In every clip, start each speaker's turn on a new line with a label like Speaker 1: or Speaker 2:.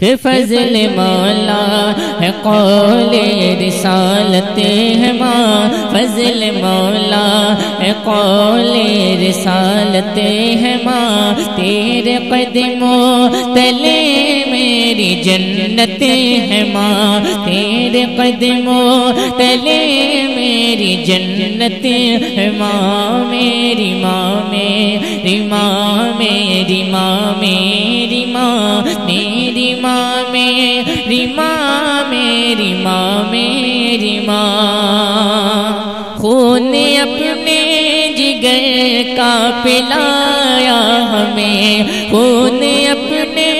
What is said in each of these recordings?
Speaker 1: کہ فضل مولا ہے قول رسالت ہے ماں، فضل مولا ہے قول رسالت ہے ماں، تیرے قدموں تلے میری جنت ہے ماں، تیرے قدموں تلے میری جنت ہے ماں، میری ماں میری ماں میری ماں میری ماں میری ماں میری ماں میری ماں میری ماں، خون اپنے جگر کا پلایا ہمیں، خون اپنے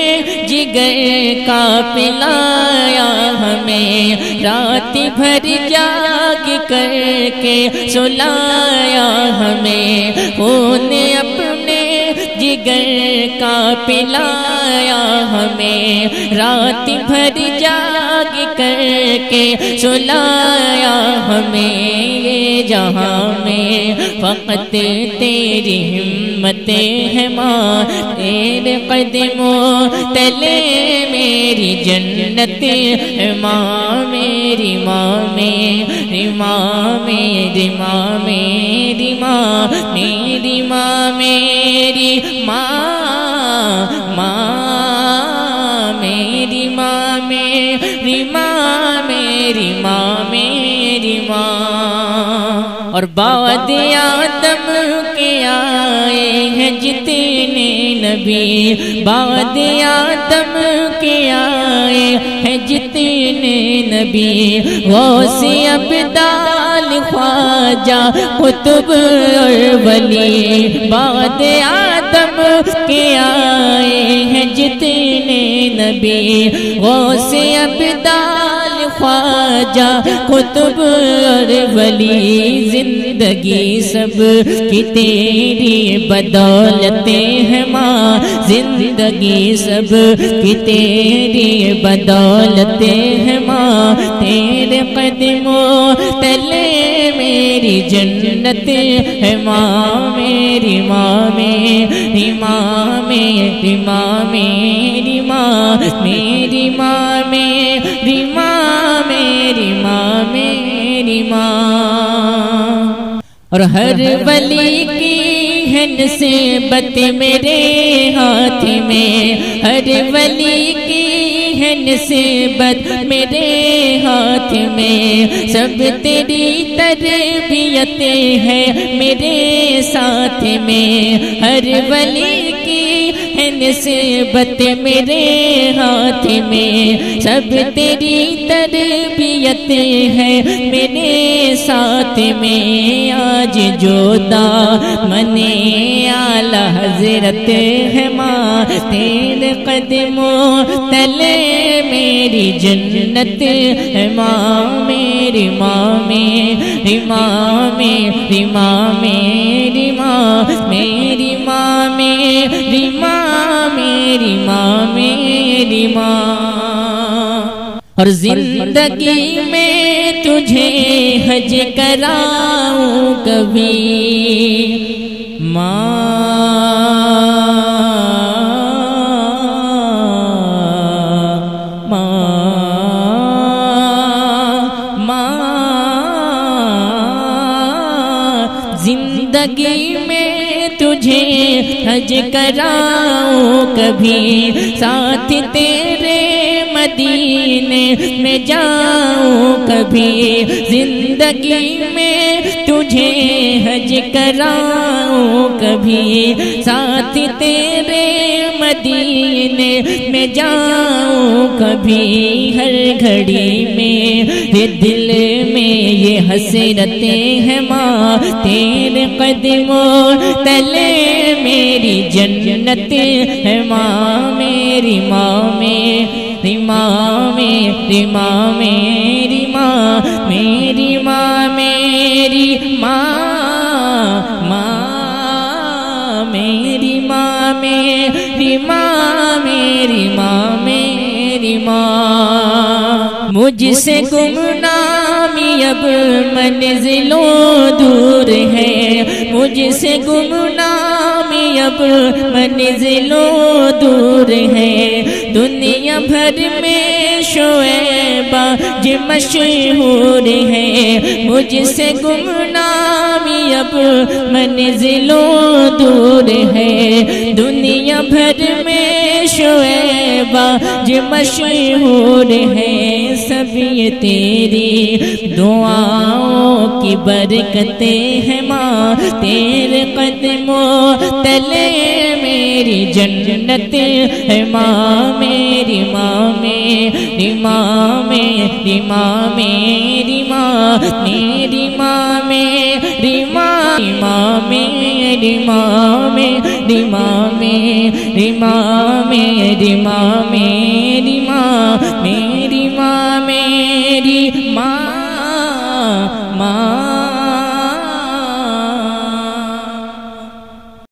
Speaker 1: جگر کا پلایا ہمیں، رات بھر جاگ کر کے سلایا ہمیں، خون اپنے جگر کا پلایا ہمیں، رات بھر جاگ کر کے سلایا ہمیں، یہ جہاں میں فقط تیری ہمت ہے ماں، تیرے قدموں تلے میری جنت ہے ماں، میری ماں میری ماں میری ماں میری ماں میری ماں میری ماں ماں میری ماں میری ماں میری ماں میری ماں، اور بعد آدم کے آئے ہیں جتنے نبی، بعد آدم کے آئے ہیں جتنے نبی، غوث ابدال خواجہ قطب اور ولی، بعد آدم کے آئے ہیں جتنے نبی، غوث ابدال خواجہ قطب اور ولی، زندگی سب کی تیری بدولت ہے ماں، زندگی سب کی تیری بدولت ہے ماں، تیرے قدموں تلے میری جنت ہے ماں، میری ماں میری ماں میری ماں میری ماں میری ماں میری ماں میری ماں میری ماں، اور ہر ولی کی ہے نسبت میرے ہاتھ میں، ہر ولی کی ہے نسبت میرے ہاتھ میں، سب تیری تربیت ہے میرے ساتھ میں، ہر ولی کی ہے نسبت میرے ہاتھ میں، سب تیری تربیت ہے میرے ساتھ میں، آج جو دامن اعلی حضرت ہے ماں، تیرے قدموں تلے میری جنت ہے ماں، میری ماں میری ماں میری ماں میری ماں میری ماں میری ماں میری ماں میری ماں، اور زندگی میں تجھے حج کراؤں کبھی ماں، زندگی میں تجھے حج کراؤں کبھی، ساتھ تیرے مدینے میں جاؤں کبھی، زندگی میں تجھے حج کراؤں کبھی، ساتھ تیرے مدینے میں جاؤں کبھی، ہر گھڑی میں دل میں یہ حسرتیں ہیں ماں، تیرے قدموں تلے میری جنت ہے ماں، میری ماں میری ماں میری ماں میری ماں میری ماں میری ماں ماں میری ماں میری ماں میری ماں میری ماں، مجھ سے گمنامی اب منزلوں دور ہے، مجھ سے گمنامی اب منزلوں دور ہے، دنیا بھر میں شعیبہ جو مشہور ہے، مجھ سے گمنامی اب منزلوں دور ہے، دنیا بھر میں شعیبہ جو مشہور ہے، سب یہ تیری دعاؤں کی برکتیں ہیں ماں، تیرے قدموں تلے میری جنت ہے ماں، میری ماں، میری ماں، میری ماں، میری ماں، میری ماں، میری ماں، میری ماں، میری ماں، میری ماں، میری ماں، میری ماں، میری